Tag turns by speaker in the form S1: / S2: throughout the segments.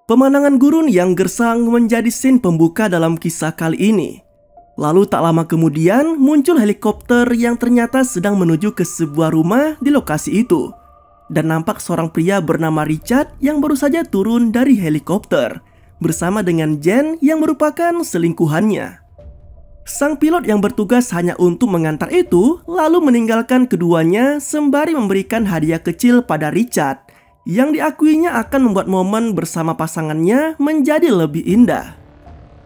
S1: Pemandangan gurun yang gersang menjadi scene pembuka dalam kisah kali ini. Lalu tak lama kemudian muncul helikopter yang ternyata sedang menuju ke sebuah rumah di lokasi itu. Dan nampak seorang pria bernama Richard yang baru saja turun dari helikopter bersama dengan Jen yang merupakan selingkuhannya. Sang pilot yang bertugas hanya untuk mengantar itu lalu meninggalkan keduanya sembari memberikan hadiah kecil pada Richard yang diakuinya akan membuat momen bersama pasangannya menjadi lebih indah.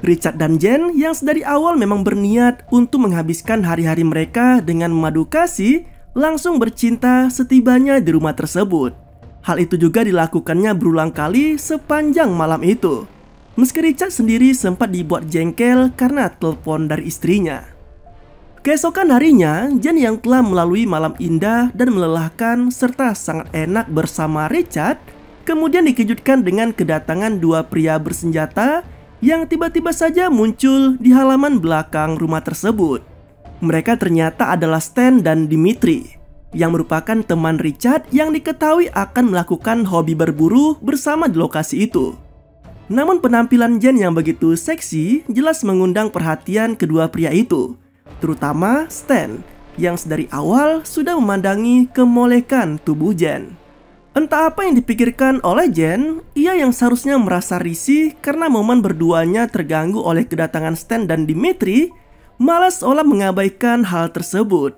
S1: Richard dan Jen yang sedari awal memang berniat untuk menghabiskan hari-hari mereka dengan memadu kasih langsung bercinta setibanya di rumah tersebut. Hal itu juga dilakukannya berulang kali sepanjang malam itu. Meski Richard sendiri sempat dibuat jengkel karena telepon dari istrinya. Keesokan harinya, Jen yang telah melalui malam indah dan melelahkan serta sangat enak bersama Richard, kemudian dikejutkan dengan kedatangan dua pria bersenjata yang tiba-tiba saja muncul di halaman belakang rumah tersebut. Mereka ternyata adalah Stan dan Dimitri, yang merupakan teman Richard yang diketahui akan melakukan hobi berburu bersama di lokasi itu. Namun penampilan Jen yang begitu seksi jelas mengundang perhatian kedua pria itu, terutama Stan yang sedari awal sudah memandangi kemolekan tubuh Jen. Entah apa yang dipikirkan oleh Jen, ia yang seharusnya merasa risih karena momen berduanya terganggu oleh kedatangan Stan dan Dimitri, malah seolah mengabaikan hal tersebut.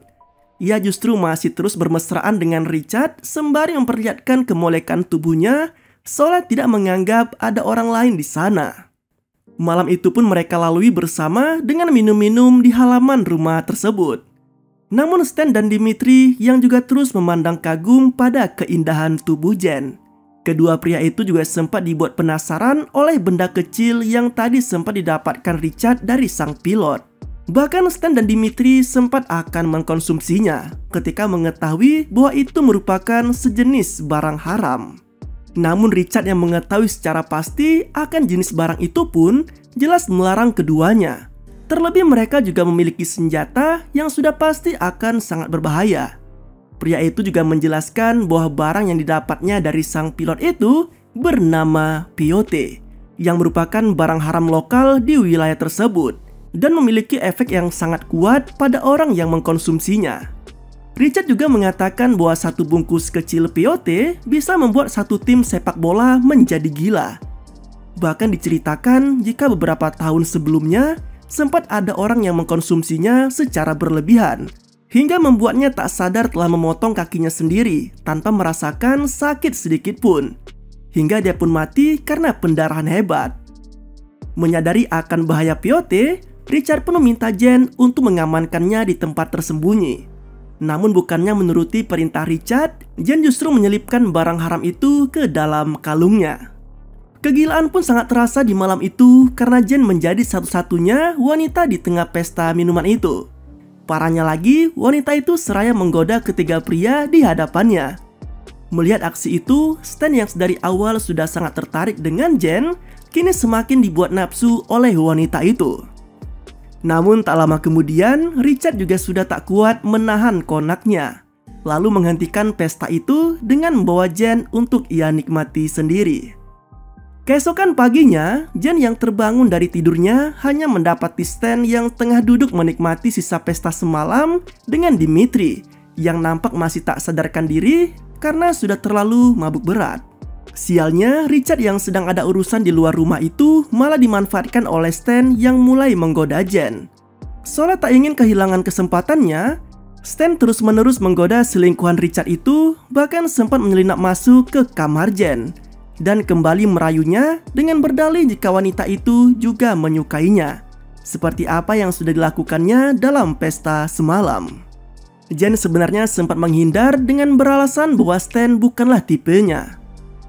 S1: Ia justru masih terus bermesraan dengan Richard sembari memperlihatkan kemolekan tubuhnya seolah tidak menganggap ada orang lain di sana. Malam itu pun mereka lalui bersama dengan minum-minum di halaman rumah tersebut. Namun Stan dan Dimitri yang juga terus memandang kagum pada keindahan tubuh Jen. Kedua pria itu juga sempat dibuat penasaran oleh benda kecil yang tadi sempat didapatkan Richard dari sang pilot. Bahkan Stan dan Dimitri sempat akan mengkonsumsinya ketika mengetahui bahwa itu merupakan sejenis barang haram. Namun Richard yang mengetahui secara pasti akan jenis barang itu pun jelas melarang keduanya. Terlebih mereka juga memiliki senjata yang sudah pasti akan sangat berbahaya. Pria itu juga menjelaskan bahwa barang yang didapatnya dari sang pilot itu bernama peyote, yang merupakan barang haram lokal di wilayah tersebut dan memiliki efek yang sangat kuat pada orang yang mengkonsumsinya. Richard juga mengatakan bahwa satu bungkus kecil peyote bisa membuat satu tim sepak bola menjadi gila. Bahkan diceritakan jika beberapa tahun sebelumnya sempat ada orang yang mengkonsumsinya secara berlebihan, hingga membuatnya tak sadar telah memotong kakinya sendiri tanpa merasakan sakit sedikit pun. Hingga dia pun mati karena pendarahan hebat. Menyadari akan bahaya peyote, Richard pun meminta Jen untuk mengamankannya di tempat tersembunyi. Namun bukannya menuruti perintah Richard, Jen justru menyelipkan barang haram itu ke dalam kalungnya. Kegilaan pun sangat terasa di malam itu karena Jen menjadi satu-satunya wanita di tengah pesta minuman itu. Parahnya lagi, wanita itu seraya menggoda ketiga pria di hadapannya. Melihat aksi itu, Stan yang sedari awal sudah sangat tertarik dengan Jen, kini semakin dibuat nafsu oleh wanita itu. Namun tak lama kemudian, Richard juga sudah tak kuat menahan konaknya, lalu menghentikan pesta itu dengan membawa Jen untuk ia nikmati sendiri. Keesokan paginya, Jen yang terbangun dari tidurnya hanya mendapati Stan yang tengah duduk menikmati sisa pesta semalam dengan Dimitri yang nampak masih tak sadarkan diri karena sudah terlalu mabuk berat. Sialnya, Richard yang sedang ada urusan di luar rumah itu malah dimanfaatkan oleh Stan yang mulai menggoda Jen. Seolah tak ingin kehilangan kesempatannya, Stan terus-menerus menggoda selingkuhan Richard itu, bahkan sempat menyelinap masuk ke kamar Jen dan kembali merayunya dengan berdalih jika wanita itu juga menyukainya, seperti apa yang sudah dilakukannya dalam pesta semalam. Jen sebenarnya sempat menghindar dengan beralasan bahwa Stan bukanlah tipenya.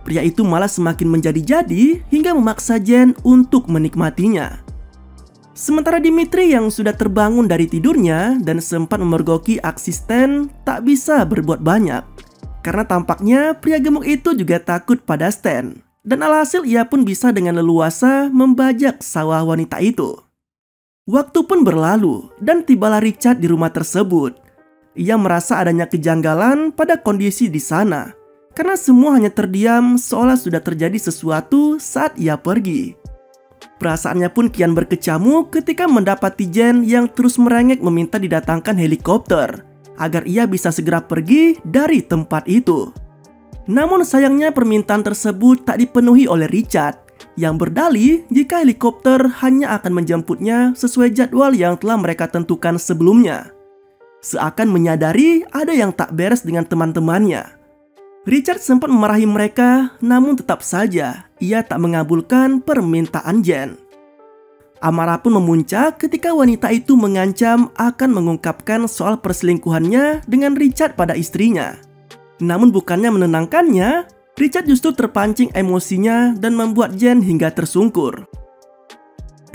S1: Pria itu malah semakin menjadi-jadi hingga memaksa Jen untuk menikmatinya. Sementara Dimitri yang sudah terbangun dari tidurnya dan sempat memergoki aksi Stan tak bisa berbuat banyak. Karena tampaknya pria gemuk itu juga takut pada Stan. Dan alhasil ia pun bisa dengan leluasa membajak sawah wanita itu. Waktu pun berlalu dan tibalah Richard di rumah tersebut. Ia merasa adanya kejanggalan pada kondisi di sana karena semua hanya terdiam seolah sudah terjadi sesuatu saat ia pergi. Perasaannya pun kian berkecamuk ketika mendapati Jen yang terus merengek meminta didatangkan helikopter agar ia bisa segera pergi dari tempat itu. Namun sayangnya permintaan tersebut tak dipenuhi oleh Richard yang berdalih jika helikopter hanya akan menjemputnya sesuai jadwal yang telah mereka tentukan sebelumnya. Seakan menyadari ada yang tak beres dengan teman-temannya, Richard sempat memarahi mereka, namun tetap saja ia tak mengabulkan permintaan Jen. Amarah pun memuncak ketika wanita itu mengancam akan mengungkapkan soal perselingkuhannya dengan Richard pada istrinya. Namun bukannya menenangkannya, Richard justru terpancing emosinya dan membuat Jen hingga tersungkur.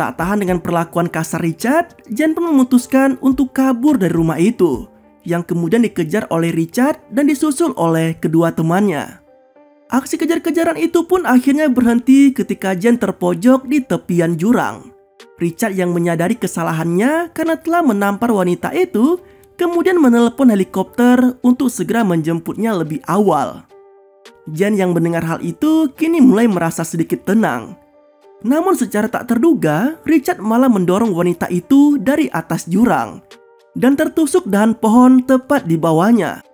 S1: Tak tahan dengan perlakuan kasar Richard, Jen pun memutuskan untuk kabur dari rumah itu, yang kemudian dikejar oleh Richard dan disusul oleh kedua temannya. Aksi kejar-kejaran itu pun akhirnya berhenti ketika Jen terpojok di tepian jurang. Richard yang menyadari kesalahannya karena telah menampar wanita itu, kemudian menelepon helikopter untuk segera menjemputnya lebih awal. Jen yang mendengar hal itu kini mulai merasa sedikit tenang. Namun secara tak terduga, Richard malah mendorong wanita itu dari atas jurang dan tertusuk dahan pohon tepat di bawahnya.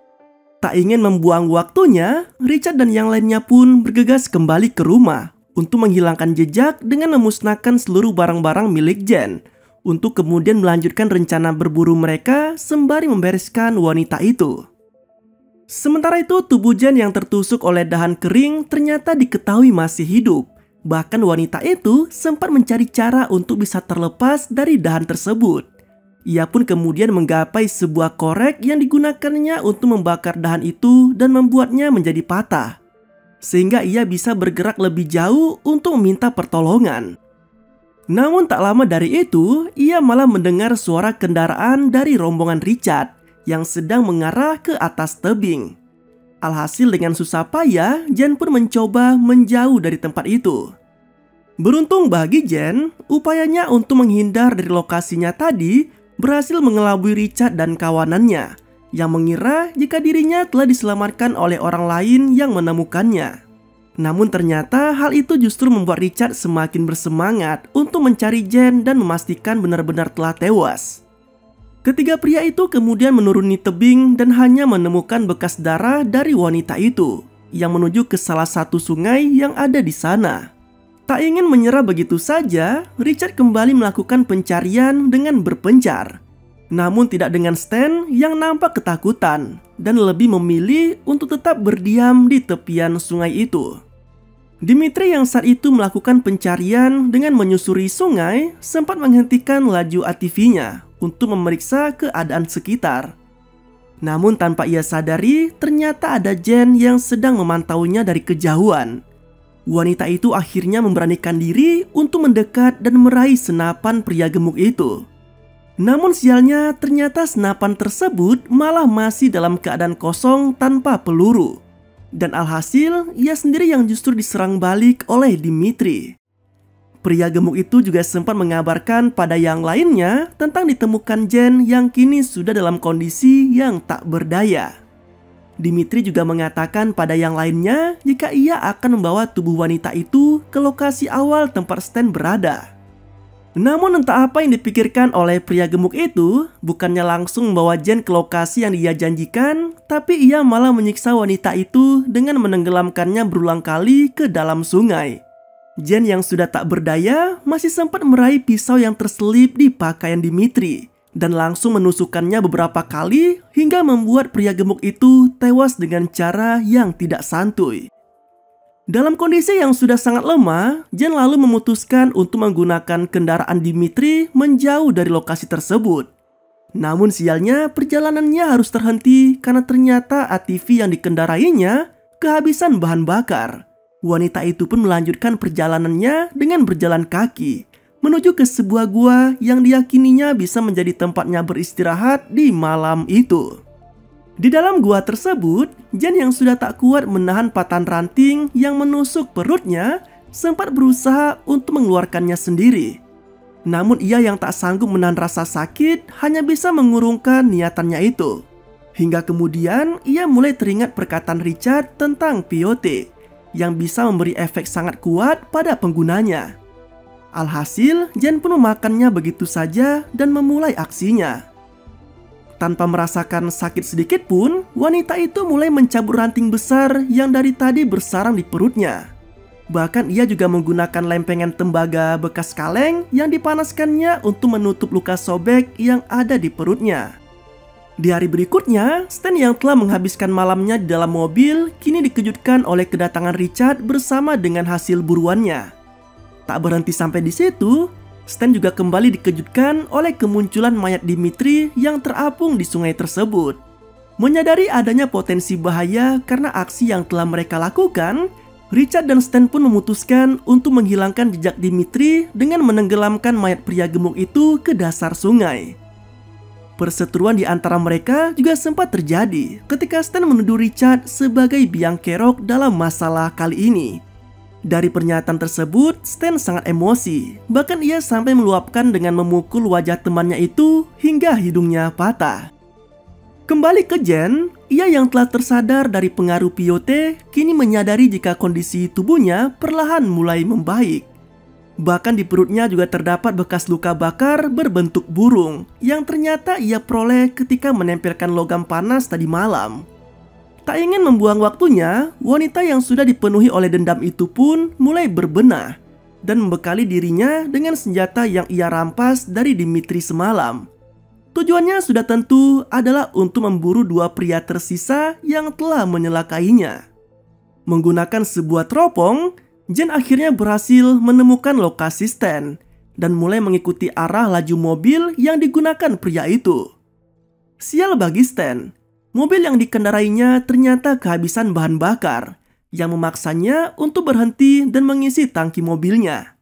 S1: Tak ingin membuang waktunya, Richard dan yang lainnya pun bergegas kembali ke rumah untuk menghilangkan jejak dengan memusnahkan seluruh barang-barang milik Jen, untuk kemudian melanjutkan rencana berburu mereka sembari membereskan wanita itu. Sementara itu, tubuh Jen yang tertusuk oleh dahan kering ternyata diketahui masih hidup. Bahkan wanita itu sempat mencari cara untuk bisa terlepas dari dahan tersebut. Ia pun kemudian menggapai sebuah korek yang digunakannya untuk membakar dahan itu dan membuatnya menjadi patah, sehingga ia bisa bergerak lebih jauh untuk meminta pertolongan. Namun tak lama dari itu, ia malah mendengar suara kendaraan dari rombongan Richard yang sedang mengarah ke atas tebing. Alhasil dengan susah payah, Jen pun mencoba menjauh dari tempat itu. Beruntung bagi Jen, upayanya untuk menghindar dari lokasinya tadi berhasil mengelabui Richard dan kawanannya yang mengira jika dirinya telah diselamatkan oleh orang lain yang menemukannya. Namun ternyata hal itu justru membuat Richard semakin bersemangat untuk mencari Jen dan memastikan benar-benar telah tewas. Ketiga pria itu kemudian menuruni tebing dan hanya menemukan bekas darah dari wanita itu yang menuju ke salah satu sungai yang ada di sana. Tak ingin menyerah begitu saja, Richard kembali melakukan pencarian dengan berpencar. Namun tidak dengan Stan yang nampak ketakutan dan lebih memilih untuk tetap berdiam di tepian sungai itu. Dimitri yang saat itu melakukan pencarian dengan menyusuri sungai sempat menghentikan laju ATV-nya untuk memeriksa keadaan sekitar. Namun tanpa ia sadari, ternyata ada Jen yang sedang memantaunya dari kejauhan. Wanita itu akhirnya memberanikan diri untuk mendekat dan meraih senapan pria gemuk itu. Namun sialnya ternyata senapan tersebut malah masih dalam keadaan kosong tanpa peluru. Dan alhasil ia sendiri yang justru diserang balik oleh Dimitri. Pria gemuk itu juga sempat mengabarkan pada yang lainnya tentang ditemukan Jen yang kini sudah dalam kondisi yang tak berdaya. Dimitri juga mengatakan pada yang lainnya jika ia akan membawa tubuh wanita itu ke lokasi awal tempat Stan berada. Namun entah apa yang dipikirkan oleh pria gemuk itu, bukannya langsung membawa Jen ke lokasi yang dia janjikan, tapi ia malah menyiksa wanita itu dengan menenggelamkannya berulang kali ke dalam sungai. Jen yang sudah tak berdaya masih sempat meraih pisau yang terselip di pakaian Dimitri dan langsung menusukkannya beberapa kali hingga membuat pria gemuk itu tewas dengan cara yang tidak santuy. Dalam kondisi yang sudah sangat lemah, Jen lalu memutuskan untuk menggunakan kendaraan Dimitri menjauh dari lokasi tersebut. Namun sialnya perjalanannya harus terhenti karena ternyata ATV yang dikendarainya kehabisan bahan bakar. Wanita itu pun melanjutkan perjalanannya dengan berjalan kaki menuju ke sebuah gua yang diyakininya bisa menjadi tempatnya beristirahat di malam itu. Di dalam gua tersebut, Jen yang sudah tak kuat menahan patahan ranting yang menusuk perutnya sempat berusaha untuk mengeluarkannya sendiri. Namun ia yang tak sanggup menahan rasa sakit hanya bisa mengurungkan niatannya itu. Hingga kemudian ia mulai teringat perkataan Richard tentang peyote yang bisa memberi efek sangat kuat pada penggunanya. Alhasil, Jen pun memakannya begitu saja dan memulai aksinya. Tanpa merasakan sakit sedikit pun, wanita itu mulai mencabut ranting besar yang dari tadi bersarang di perutnya. Bahkan ia juga menggunakan lempengan tembaga bekas kaleng yang dipanaskannya untuk menutup luka sobek yang ada di perutnya. Di hari berikutnya, Stan yang telah menghabiskan malamnya di dalam mobil kini dikejutkan oleh kedatangan Richard bersama dengan hasil buruannya. Tak berhenti sampai di situ, Stan juga kembali dikejutkan oleh kemunculan mayat Dimitri yang terapung di sungai tersebut. Menyadari adanya potensi bahaya karena aksi yang telah mereka lakukan, Richard dan Stan pun memutuskan untuk menghilangkan jejak Dimitri dengan menenggelamkan mayat pria gemuk itu ke dasar sungai. Perseteruan di antara mereka juga sempat terjadi ketika Stan menuduh Richard sebagai biang kerok dalam masalah kali ini. Dari pernyataan tersebut, Stan sangat emosi. Bahkan ia sampai meluapkan dengan memukul wajah temannya itu hingga hidungnya patah. Kembali ke Jen, ia yang telah tersadar dari pengaruh peyote kini menyadari jika kondisi tubuhnya perlahan mulai membaik. Bahkan di perutnya juga terdapat bekas luka bakar berbentuk burung yang ternyata ia peroleh ketika menempelkan logam panas tadi malam. Tak ingin membuang waktunya, wanita yang sudah dipenuhi oleh dendam itu pun mulai berbenah dan membekali dirinya dengan senjata yang ia rampas dari Dimitri semalam. Tujuannya sudah tentu adalah untuk memburu dua pria tersisa yang telah menyelakainya. Menggunakan sebuah teropong, Jen akhirnya berhasil menemukan lokasi Stan dan mulai mengikuti arah laju mobil yang digunakan pria itu. Sial bagi Stan, mobil yang dikendarainya ternyata kehabisan bahan bakar yang memaksanya untuk berhenti dan mengisi tangki mobilnya.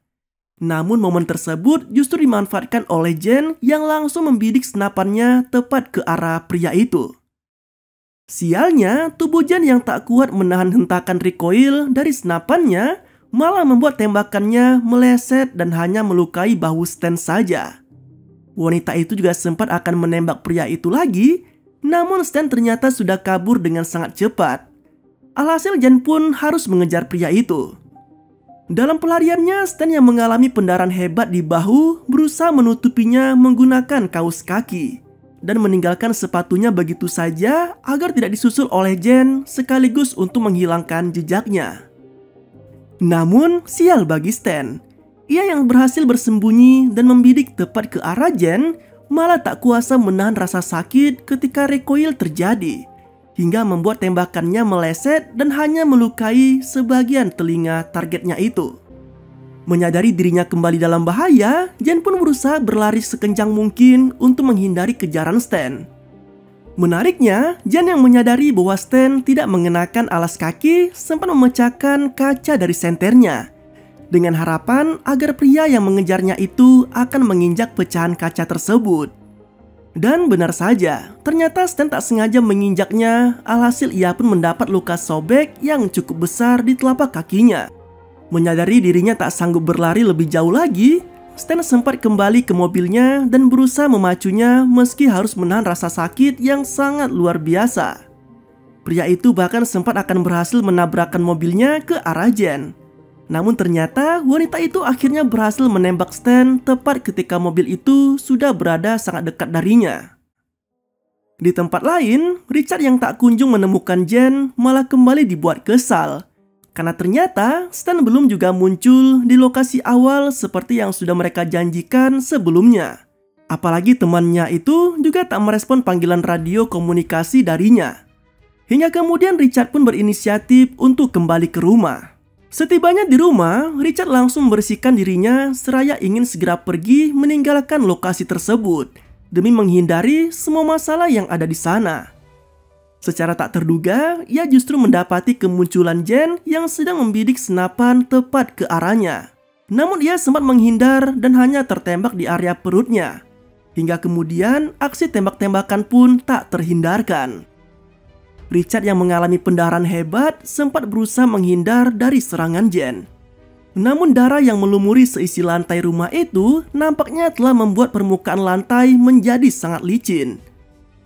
S1: Namun momen tersebut justru dimanfaatkan oleh Jen yang langsung membidik senapannya tepat ke arah pria itu. Sialnya, tubuh Jen yang tak kuat menahan hentakan recoil dari senapannya malah membuat tembakannya meleset dan hanya melukai bahu Stan saja. Wanita itu juga sempat akan menembak pria itu lagi, namun Stan ternyata sudah kabur dengan sangat cepat. Alhasil Jen pun harus mengejar pria itu. Dalam pelariannya, Stan yang mengalami pendarahan hebat di bahu berusaha menutupinya menggunakan kaos kaki dan meninggalkan sepatunya begitu saja agar tidak disusul oleh Jen sekaligus untuk menghilangkan jejaknya. Namun sial bagi Stan, ia yang berhasil bersembunyi dan membidik tepat ke arah Jen malah tak kuasa menahan rasa sakit ketika recoil terjadi hingga membuat tembakannya meleset dan hanya melukai sebagian telinga targetnya itu. Menyadari dirinya kembali dalam bahaya, Jen pun berusaha berlari sekencang mungkin untuk menghindari kejaran Stan. Menariknya, Jen yang menyadari bahwa Stan tidak mengenakan alas kaki sempat memecahkan kaca dari senternya dengan harapan agar pria yang mengejarnya itu akan menginjak pecahan kaca tersebut. Dan benar saja, ternyata Stan tak sengaja menginjaknya, alhasil ia pun mendapat luka sobek yang cukup besar di telapak kakinya. Menyadari dirinya tak sanggup berlari lebih jauh lagi, Stan sempat kembali ke mobilnya dan berusaha memacunya meski harus menahan rasa sakit yang sangat luar biasa. Pria itu bahkan sempat akan berhasil menabrakkan mobilnya ke arah Jen. Namun ternyata wanita itu akhirnya berhasil menembak Stan tepat ketika mobil itu sudah berada sangat dekat darinya. Di tempat lain, Richard yang tak kunjung menemukan Jen malah kembali dibuat kesal karena ternyata Stan belum juga muncul di lokasi awal seperti yang sudah mereka janjikan sebelumnya. Apalagi temannya itu juga tak merespon panggilan radio komunikasi darinya. Hingga kemudian Richard pun berinisiatif untuk kembali ke rumah. Setibanya di rumah, Richard langsung membersihkan dirinya seraya ingin segera pergi meninggalkan lokasi tersebut demi menghindari semua masalah yang ada di sana. Secara tak terduga, ia justru mendapati kemunculan Jen yang sedang membidik senapan tepat ke arahnya. Namun ia sempat menghindar dan hanya tertembak di area perutnya. Hingga kemudian aksi tembak-tembakan pun tak terhindarkan. Richard yang mengalami pendarahan hebat sempat berusaha menghindar dari serangan Jen. Namun darah yang melumuri seisi lantai rumah itu nampaknya telah membuat permukaan lantai menjadi sangat licin.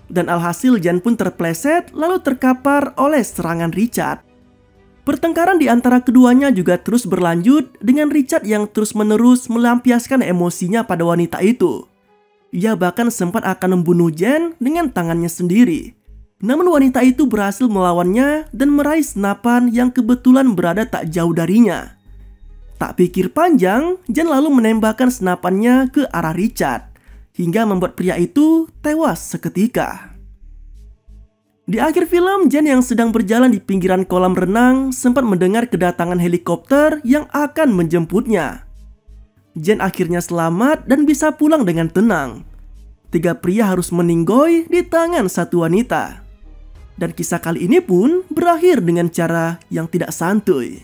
S1: Dan alhasil Jen pun terpleset lalu terkapar oleh serangan Richard. Pertengkaran di antara keduanya juga terus berlanjut dengan Richard yang terus-menerus melampiaskan emosinya pada wanita itu. Ia bahkan sempat akan membunuh Jen dengan tangannya sendiri. Namun wanita itu berhasil melawannya dan meraih senapan yang kebetulan berada tak jauh darinya. Tak pikir panjang, Jen lalu menembakkan senapannya ke arah Richard, hingga membuat pria itu tewas seketika. Di akhir film, Jen yang sedang berjalan di pinggiran kolam renang sempat mendengar kedatangan helikopter yang akan menjemputnya. Jen akhirnya selamat dan bisa pulang dengan tenang. 3 pria harus meninggoy di tangan satu wanita. Dan kisah kali ini pun berakhir dengan cara yang tidak santuy.